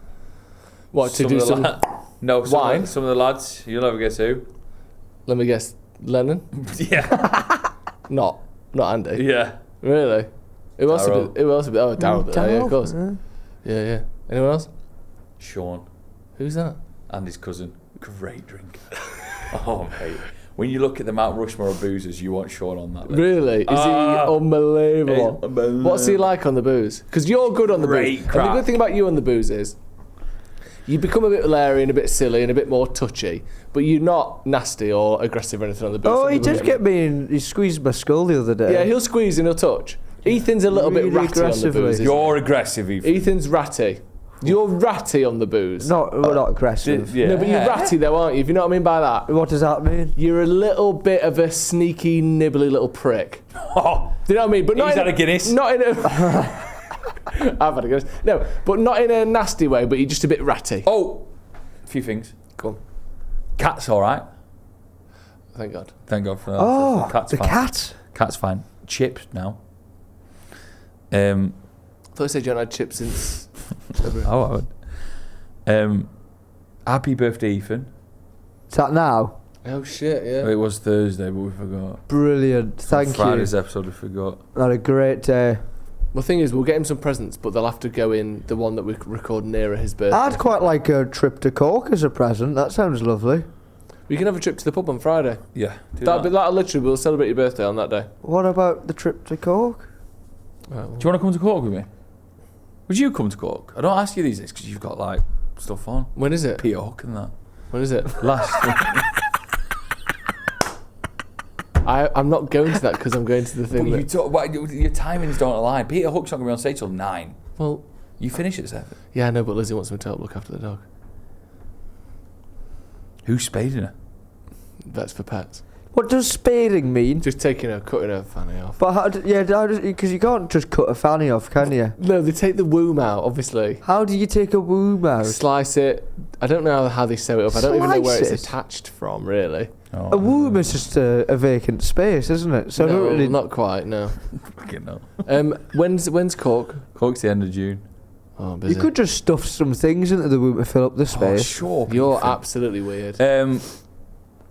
What, to do of the some... No, wine? some of the lads. You'll never guess who. Let me guess. Lennon? Yeah. Not Andy. Yeah. Really? Who else? Darryl. Who else? Oh, Darryl. Yeah, of course. Yeah. Yeah. Anyone else? Sean Who's that? and his cousin. Great drinker. Oh, mate. When you look at the Mount Rushmore of boozers, you want Sean on that list. Really? Is he unbelievable? He's unbelievable. What's he like on the booze? Because you're good on the Great booze. And crack. the good thing about you on the booze is you become a bit leery and a bit silly and a bit more touchy, but you're not nasty or aggressive or anything on the booze. Oh, Some he people did get me in. He squeezed my skull the other day. Yeah, he'll squeeze and he'll touch. Ethan's a little bit Really ratty on the aggressively. booze. isn't You're aggressive, Ethan. he? Ethan's ratty. You're ratty on the booze. We're not aggressive. Yeah. No, but you're ratty though, aren't you? If you know what I mean by that. What does that mean? You're a little bit of a sneaky, nibbly little prick. Oh, Do you know what I mean? But not he's in had a Guinness. Not in a. I've had a Guinness. No, but not in a nasty way. But you're just a bit ratty. Oh, a few things. Go on. Cat's all right. Thank God. Thank God for that. Oh, Cat's the fine. cat. Cat's fine. Chips now. I thought you said you hadn't had chips since. Oh, I would. Happy birthday, Ethan. Is that now? Oh shit! Yeah. It was Thursday, but we forgot. Brilliant. Thank Friday's you. episode, we forgot. Had a great day. Well, the thing is, we'll get him some presents, but they'll have to go in the one that we record nearer his birthday. I'd quite like a trip to Cork as a present. That sounds lovely. We can have a trip to the pub on Friday. Yeah. Do That'll literally, we'll celebrate your birthday on that day. What about the trip to Cork? Right, well. Do you want to come to Cork with me? Would you come to Cork? I don't ask you these days because you've got like stuff on. When is it? Peter Hook and that. When is it? Last. I'm not going to that because I'm going to the But thing. you That, talk, your timings don't align. Peter Hook's not going to be on stage till 9. well, You finish at 7. yeah, I know, but Lizzie wants me to help look after the dog. Who's spading her? Vets for pets. What does spading mean? Just cutting a fanny off. But because you can't just cut a fanny off, can you? No, they take the womb out, obviously. How do you take a womb out? Slice it. I don't know how they sew it up. I don't even know where it's Slice it? attached from, really. Oh, A womb is just a vacant space, isn't it? So I don't No, really. not quite, no. fucking hell. When's Cork? Cork's the end of June. Oh, busy. You could just stuff some things into the womb to fill up the Oh, space. sure. You're absolutely weird.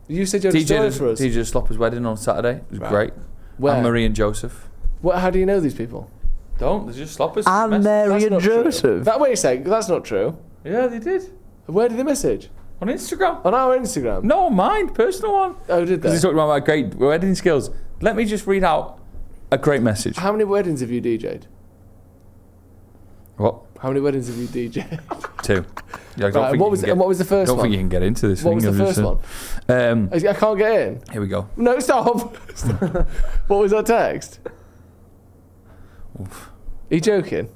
You said you had a story for us. DJ Slopper's wedding on Saturday. It was great. Where? Anne-Marie and Joseph. How do you know these people? They're just Sloppers. And Mary That's and not true. Joseph. Wait a sec, that's not true. Yeah, they did. Where did they message? On Instagram. On our Instagram? No, mine, personal one. Oh, did Because they? he's talking about my great wedding skills. Let me just read out a great message. How many weddings have you DJ'd? What? How many weddings have you DJ'd? 2. Yeah, I don't Right, think what was the first don't one? think you can get into this What thing. was the I'm first just, one? I can't get in. Here we go. No, stop. What was that text? Oof. Are you joking?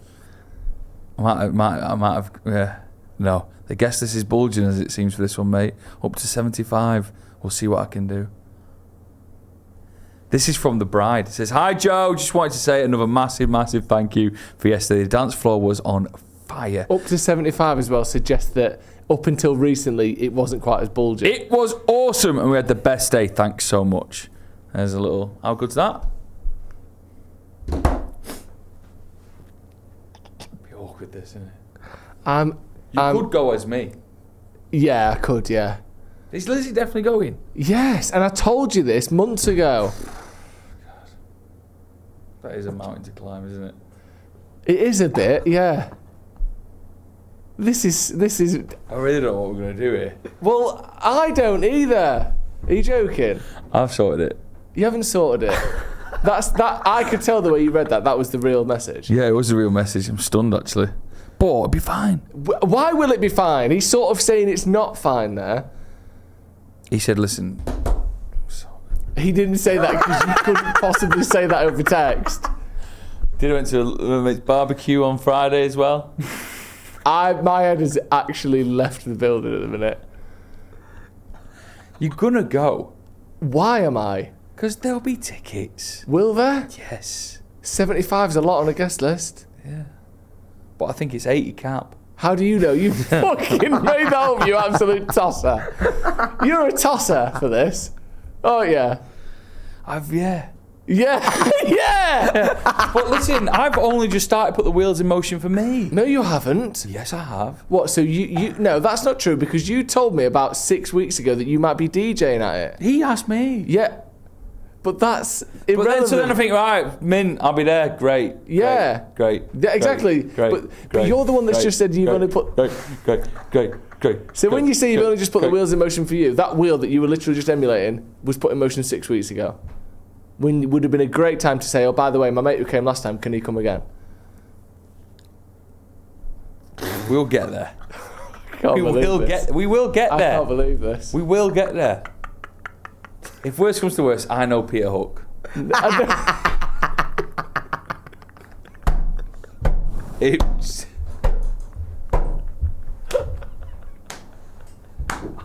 I might have. Yeah. No. The guest list is bulging as it seems for this one, mate. Up to 75. We'll see what I can do. This is from the bride. It says, "Hi Joe, just wanted to say another massive thank you for yesterday. The dance floor was on fire. Up to 75 as well suggests that up until recently it wasn't quite as bulgy. It was awesome and we had the best day. Thanks so much." There's a little. How good's that? It'd be awkward, this, isn't it? You could go as me. Yeah, I could, yeah. Is Lizzie definitely going? Yes, and I told you this months ago. That is a mountain to climb, isn't it? It is a bit, yeah. This is. I really don't know what we're going to do here. Well, I don't either. Are you joking? I've sorted it. You haven't sorted it. That. I could tell the way you read that. That was the real message. Yeah, it was a real message. I'm stunned, actually. But it'll be fine. Why will it be fine? He's sort of saying it's not fine there. He said, listen. He didn't say that because you couldn't possibly say that over text. Did I went to a mate's barbecue on Friday as well? My head has actually left the building at the minute. You're going to go. Why am I? Because there'll be tickets. Will there? Yes. 75 is a lot on a guest list. Yeah. But I think it's 80 cap. How do you know? You fucking made that up, you absolute tosser. You're a tosser for this. Oh, yeah. Yeah. Yeah. Yeah. But listen, I've only just started to put the wheels in motion for me. No, you haven't. Yes, I have. What, so you no, that's not true because you told me about 6 weeks ago that you might be DJing at it. He asked me. Yeah. But that's But irrelevant. then I think, right, Min, I'll be there. Great. Yeah. Great. Yeah, exactly. Great. But you're the one that's just said you've only put... Great. So when you say you've only just put the wheels in motion for you, that wheel that you were literally just emulating was put in motion 6 weeks ago. When it would have been a great time to say, oh, by the way, my mate who came last time, can he come again? We'll get there. We will get I there. can't believe this. We will get there. If worse comes to worse, I know Peter Hook. It's...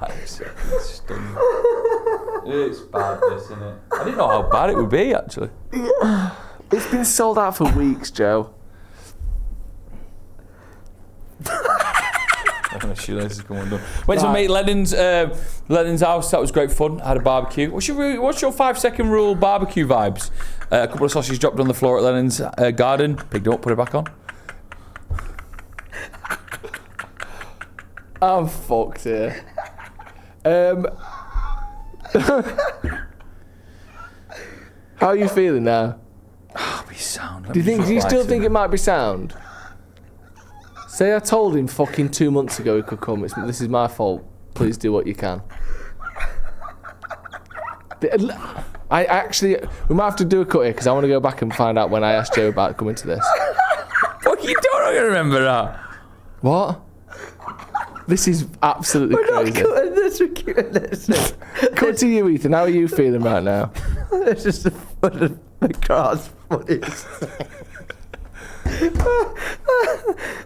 It's stunning. It's bad, this, isn't it? I didn't know how bad it would be, actually. It's been sold out for weeks, Joe. Shoelaces is going on. Went to my mate Lennon's house. That was great fun. Had a barbecue. What's your 5-second rule barbecue vibes? A couple of sausages dropped on the floor at Lennon's garden. Picked it up, put it back on. I'm fucked here. How are you feeling now? Oh, be sound. Do you still think it might be sound? Say I told him fucking 2 months ago he could come. This is my fault. Please do what you can. I actually, we might have to do a cut here because I want to go back and find out when I asked Joe about coming to this. Fuck, you don't remember that. What? This is absolutely crazy. Not cutting this, we're cutting this. Cut to you, Ethan. How are you feeling right now? It's just the fun of McGrath's funniest.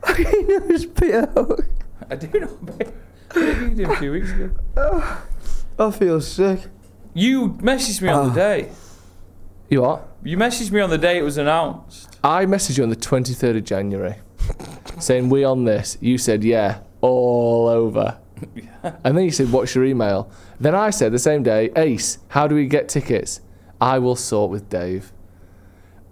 I know it's Peter Hook. I do know, mate. I did a few weeks ago. I feel sick. You messaged me on the day. You what? You messaged me on the day it was announced. I messaged you on the 23rd of January saying, we on this. You said, yeah, all over. And then you said, what's your email? Then I said the same day, Ace, how do we get tickets? I will sort with Dave.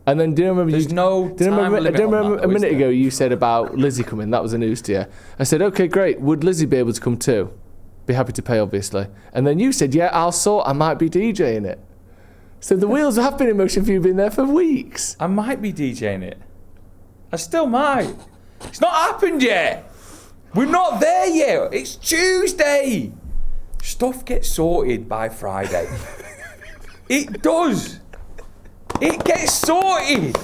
And then do you remember There's no time limit do you remember on that, a though, minute is ago there? you said about Lizzie coming, that was the news to you. I said, okay, great. Would Lizzie be able to come too? Be happy to pay, obviously. And then you said, yeah, I'll sort. I might be DJing it. So the wheels have been in motion for you being there for weeks. I might be DJing it. I still might. It's not happened yet. We're not there yet. It's Tuesday. Stuff gets sorted by Friday. It does. It gets sorted.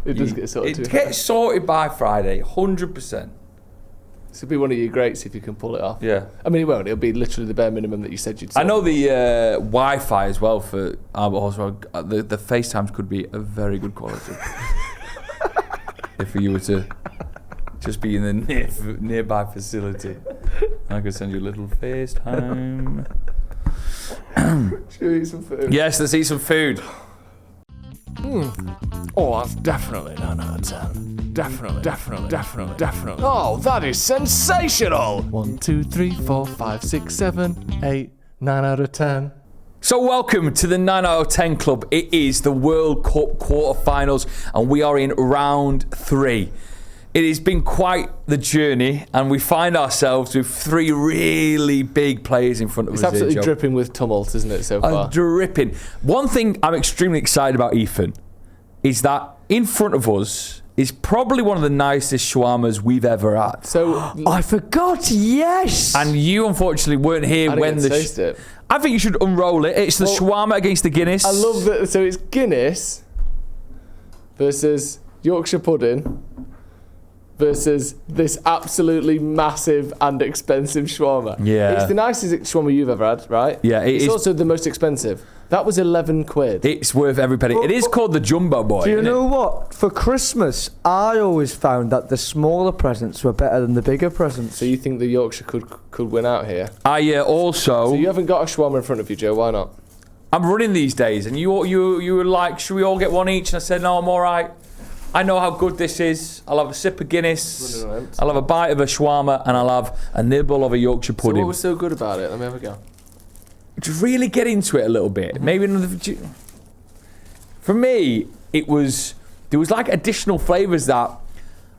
It does get sorted It too. gets sorted by Friday, 100%. This will be one of your greats if you can pull it off. Yeah. I mean, it won't. It'll be literally the bare minimum that you said you'd I sort. know the Wi-Fi as well for also the FaceTimes could be a very good quality. If you were to just be in the nearby facility, I could send you a little FaceTime. Should we eat some food? Yes, let's eat some food. Oh, that's definitely 9 out of 10. Definitely. Oh, that is sensational! 1, 2, 3, 4, 5, 6, 7, 8, 9 out of 10. So welcome to the 9 out of 10 club. It is the World Cup quarterfinals and we are in round 3. It has been quite the journey and we find ourselves with 3 really big players in front of It's us. absolutely here, Joe. dripping with tumult, isn't it, so far? Dripping. One thing I'm extremely excited about, Ethan, is that in front of us is probably one of the nicest shawarmas we've ever had. So, I forgot, yes! And you unfortunately weren't here I didn't when get the... to taste it. I think you should unroll it. It's the shawarma against the Guinness. I love that. So it's Guinness versus Yorkshire pudding versus this absolutely massive and expensive shawarma. Yeah. It's the nicest shawarma you've ever had, right? Yeah, it it's is. also the most expensive. That was 11 quid. It's worth every penny. It is called the Jumbo Boy. Do you isn't know it? what? For Christmas, I always found that the smaller presents were better than the bigger presents. So you think the Yorkshire could win out here? I also... So you haven't got a shawarma in front of you, Joe. Why not? I'm running these days, and you were like, should we all get one each? And I said, no, I'm all right. I know how good this is. I'll have a sip of Guinness. Running around. I'll have a bite of a shawarma, and I'll have a nibble of a Yorkshire So pudding. what was so good about it? Let me have a go. Just really get into it a little bit. Maybe another. For me, there was like additional flavours that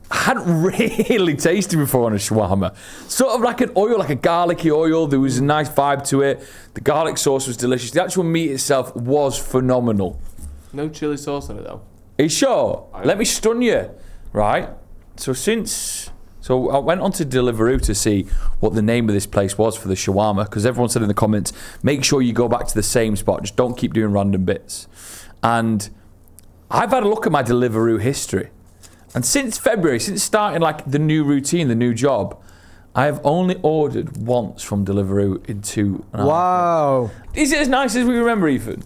I hadn't really tasted before on a shawarma. Sort of like an oil, like a garlicky oil. There was a nice vibe to it. The garlic sauce was delicious. The actual meat itself was phenomenal. No chili sauce on it though. Are you sure? Let me stun you. Right. So I went on to Deliveroo to see what the name of this place was for the shawarma, because everyone said in the comments, make sure you go back to the same spot. Just don't keep doing random bits. And I've had a look at my Deliveroo history. And since February, since starting like the new routine, the new job, I have only ordered once from Deliveroo in 2.5 months. Wow. Is it as nice as we remember, Ethan?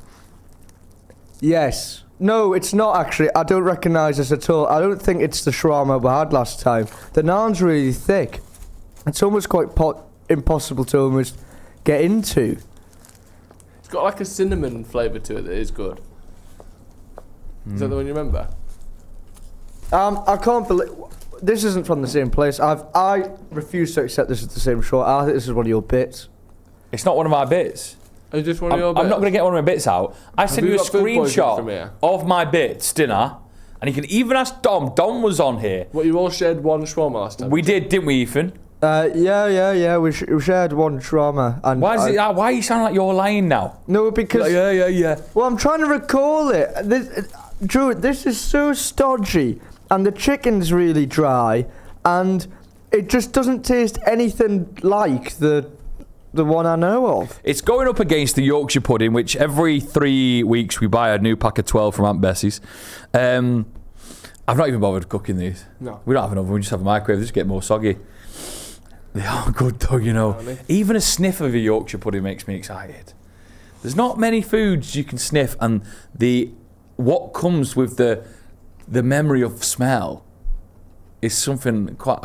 Yes. No, it's not actually. I don't recognise this at all. I don't think it's the shawarma we had last time. The naan's really thick. It's almost quite impossible to almost get into. It's got like a cinnamon flavour to it that is good. Is that the one you remember? I can't believe this isn't from the same place. I refuse to accept this is the same shawarma. I think this is one of your bits. It's not one of my bits. Is this one I'm of your not bits? going to get one of my bits out. I sent you you a got food poisoning from here? screenshot of my bits, didn't I? And you can even ask Dom. Dom was on here. What, you all shared one shawarma last time? We did, didn't we, Ethan? Yeah. We shared one shawarma. And Why are you sounding like you're lying now? No, because Yeah. well, I'm trying to recall it. Drew, this is so stodgy, and the chicken's really dry, and it just doesn't taste anything like the one I know of. It's going up against the Yorkshire pudding, which every 3 weeks we buy a new pack of 12 from Aunt Bessie's. I've not even bothered cooking these. No. We don't have an oven, we just have a microwave, they just get more soggy. They are good though, you know. Really? Even a sniff of a Yorkshire pudding makes me excited. There's not many foods you can sniff, and what comes with the memory of smell is something quite.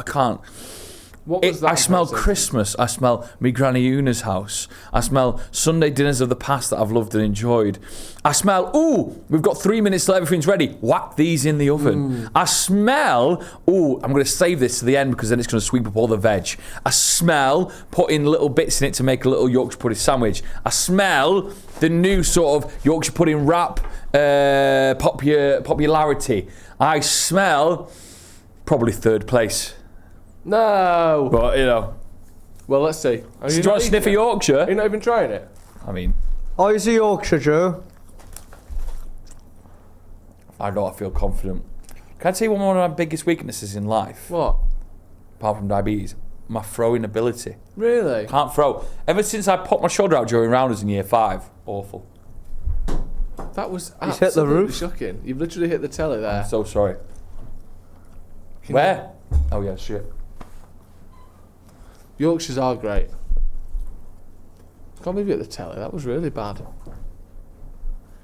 What was that? I smell process? Christmas. I smell me Granny Una's house. I smell Sunday dinners of the past that I've loved and enjoyed. I smell, we've got 3 minutes till everything's ready. Whack these in the oven. I smell, I'm going to save this to the end because then it's going to sweep up all the veg. I smell putting little bits in it to make a little Yorkshire pudding sandwich. I smell the new sort of Yorkshire pudding wrap popularity. I smell probably third place. No. But, you know. Well, let's see. Do you want to sniff a Yorkshire? Are you not even trying it? I mean, Oh, is a Yorkshire, Joe? I know I feel confident. Can I tell you one of my biggest weaknesses in life, What? apart from diabetes? My throwing ability. Really? Can't throw. Ever since I popped my shoulder out during rounders in year 5, awful. That was He's hit the absolutely roof. shocking. You've literally hit the telly there. I'm so sorry. Where? Oh yeah, shit. Yorkshires are great. Can't believe you hit the telly. That was really bad.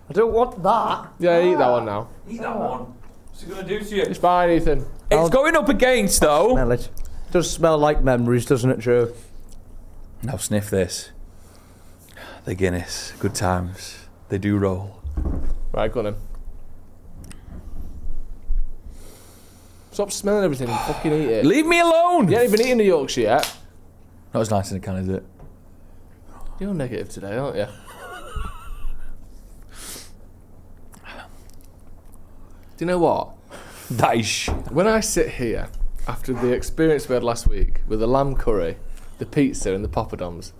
I don't want that. Yeah, eat that one now. Eat that one. What's it going to do to you? It's fine, Ethan. It's going up against, though. Smell it. Does smell like memories, doesn't it, Joe? Now sniff this. The Guinness. Good times. They do roll. Right, go on then. Stop smelling everything and fucking eat it. Leave me alone! You haven't even eaten the Yorkshire yet. Not as nice in a can, is it? You're negative today, aren't you? Do you know what? That is shit. When I sit here, after the experience we had last week with the lamb curry, the pizza and the poppadoms,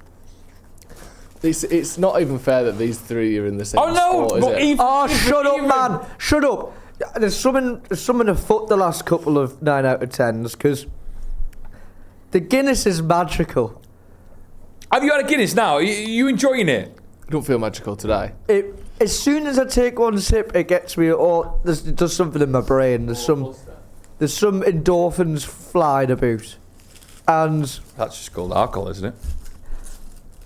it's not even fair that these three are in the same sport, is it? Shut up, man! Shut up! There's something afoot the last couple of 9 out of 10s because the Guinness is magical. Have you had a Guinness now? Are you enjoying it? I don't feel magical today. As soon as I take one sip, it gets me. Oh, it does something in my brain. There's some endorphins flying about, and That's just called alcohol, isn't it?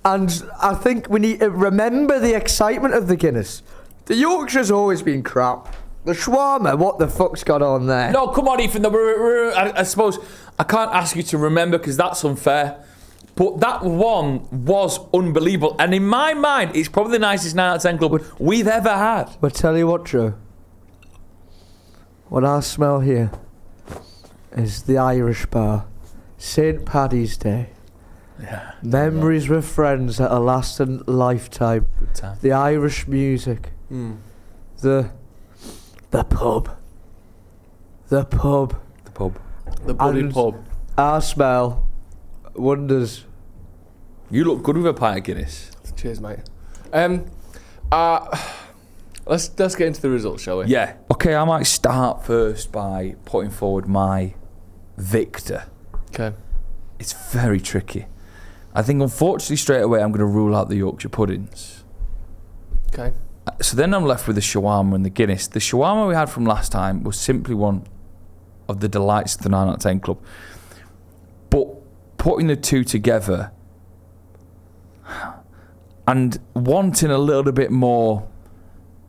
and I think we need to remember the excitement of the Guinness. The Yorkshire's always been crap. The shawarma, what the fuck's got on there? No, come on, Ethan. I suppose I can't ask you to remember because that's unfair. But that one was unbelievable. And in my mind, it's probably the nicest 9 out of 10 club we've ever had. But tell you what, Joe. What I smell here is the Irish bar. St. Paddy's Day. Yeah. Memories with friends that are lasting lifetime. Good time. The Irish music. The pub. The pub. The pub. The bloody And pub. I smell wonders. You look good with a pint of Guinness. Cheers, mate. Let's get into the results, shall we? Yeah. Okay, I might start first by putting forward my victor. Okay. It's very tricky. I think, unfortunately, straight away, I'm going to rule out the Yorkshire puddings. Okay. So then I'm left with the shawarma and the Guinness. The shawarma we had from last time was simply one of the delights of the 9 out of 10 club. But putting the two together and wanting a little bit more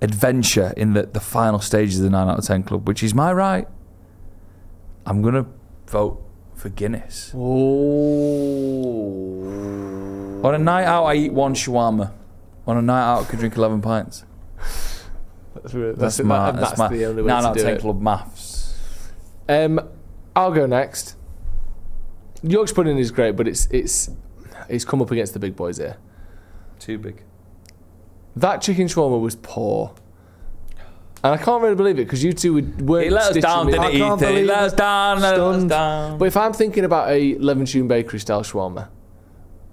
adventure in the final stages of the 9 out of 10 club, which is my right, I'm going to vote for Guinness. Oh. On a night out, I eat one shawarma. On a night out, I could drink 11 pints. That's That's my the only way 9 to out of do 10 it. club maths. I'll go next. Yorkshire pudding is great, but it's come up against the big boys here. Too big. That chicken shawarma was poor. And I can't really believe it because you two weren't He let us stitching down, me. didn't I it, can't Ethan? He believe let us it. down, let us Stunned. down. But if I'm thinking about a Levenshulme Bakery style shawarma,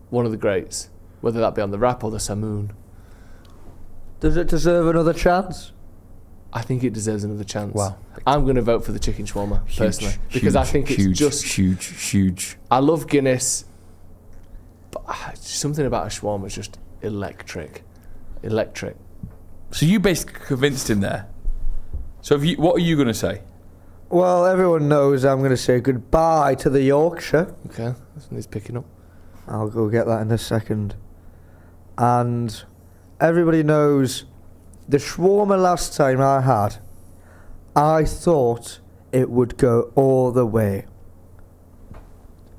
one of the greats, whether that be on the wrap or the samoon, Does it deserve another chance? I think it deserves another chance. Wow. I'm going to vote for the chicken shawarma, personally. Because I think it's huge. I love Guinness, but something about a shawarma is just electric. Electric. So you basically convinced him there. So what are you going to say? Well, everyone knows I'm going to say goodbye to the Yorkshire. Okay, that's when he's picking up. I'll go get that in a second. And everybody knows the shawarma last time I had, I thought it would go all the way.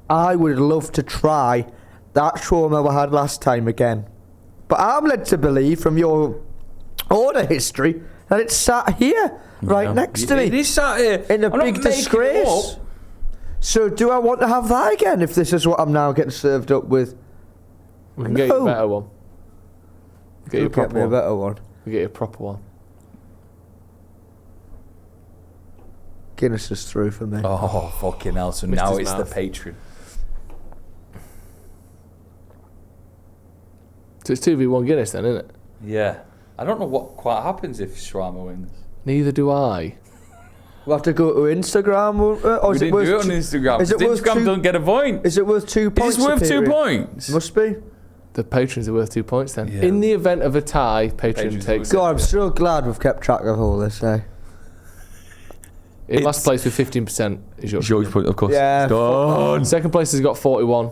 I would love to try that shawarma we had last time again. But I'm led to believe from your order history that it's sat here, right next to me. It is sat here. In a I'm not big making it disgrace. up. So do I want to have that again if this is what I'm now getting served up with? We can get you a better one. Get you a Get proper me a one. better one. We get you a proper one. Guinness is through for me. Oh, fucking hell. So Missed now his it's mouth. the Patreon. So it's 2v1 Guinness then, isn't it? Yeah. I don't know what quite happens if shawarma wins. Neither do I. We'll have to go to Instagram. Or We is it didn't worth do it on two- Instagram. Is it worth Instagram two- doesn't get a point. Is it worth 2 points? Is it worth a 2 period? points? Must be. The patrons are worth 2 points then. Yeah. In the event of a tie, Patreon Patrons takes are it. God, I'm so glad we've kept track of all this, eh? In last place with 15% is yours. George point, of course. Yeah. Done. Second place has got 41.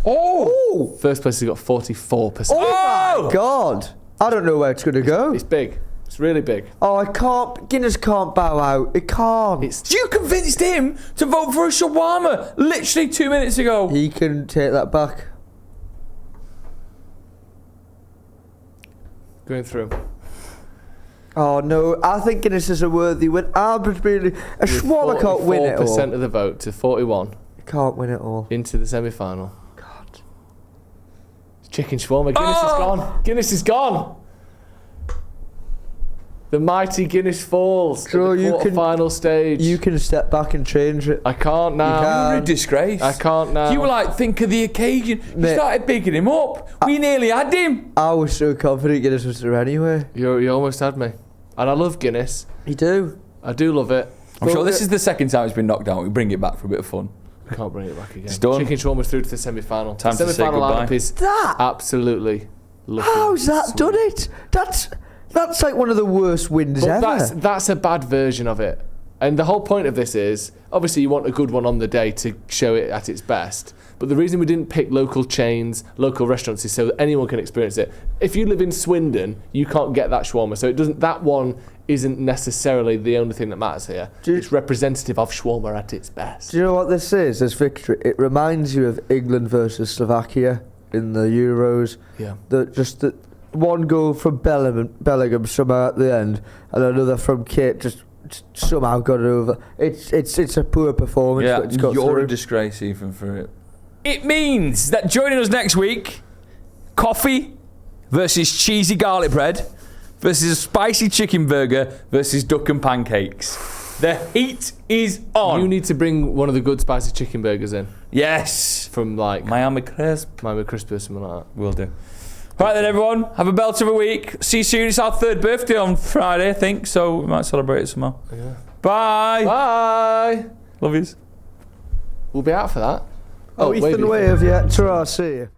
Oh! First place has got 44%. Oh! My God. I don't know where it's going to go. It's big. It's really big. Oh, I can't. Guinness can't bow out. It can't. You convinced him to vote for a shawarma literally 2 minutes ago. He can take that back. Going through. Oh, no. I think Guinness is a worthy win. I'm just really... A shawarma can't win it all. 4% of the vote to 41 Can't win it all. into the semi-final. God. Chicken shawarma. Guinness is gone. Guinness is gone. The mighty Guinness falls Joe, at the you can- quarter-final stage. You can step back and change it. I can't now. can. You're a disgrace. I can't now. You were like, think of the occasion. You Mate. started bigging him up. We nearly had him. I was so confident Guinness was there anyway. You almost had me. And I love Guinness. You do. I do love it. I'm sure this is the second time it's been knocked out. We bring it back for a bit of fun. We can't bring it back again. It's done. Chicken shawarma's through to the semi-final. Time the to say semi-final goodbye. lineup is That. absolutely lovely. How's that done it? That's like one of the worst wins But ever. that's a bad version of it. And the whole point of this is, obviously you want a good one on the day to show it at its best. But the reason we didn't pick local chains, local restaurants is so that anyone can experience it. If you live in Swindon, you can't get that shawarma. So it doesn't. That one isn't necessarily the only thing that matters here. Do- It's representative of shawarma at its best. Do you know what this is? This victory. It reminds you of England versus Slovakia in the Euros. Yeah. Just one goal from Bellingham somehow at the end, and another from Kate just somehow got it over. It's a poor performance. Yeah, but it's got you're through. a disgrace even for it. It means that joining us next week, coffee versus cheesy garlic bread versus a spicy chicken burger versus duck and pancakes. The heat is on. You need to bring one of the good spicy chicken burgers in Yes. from like Miami crisp. Miami Crispy or something like that. Will do. Right then, everyone. Have a belt of a week. See you soon. It's our 3rd birthday on Friday, I think, so we might celebrate it somehow. Yeah. Bye. Bye. Love yous. We'll be out for that. Oh, wait Ethan before- Wave, yeah. Ta-ra, see you.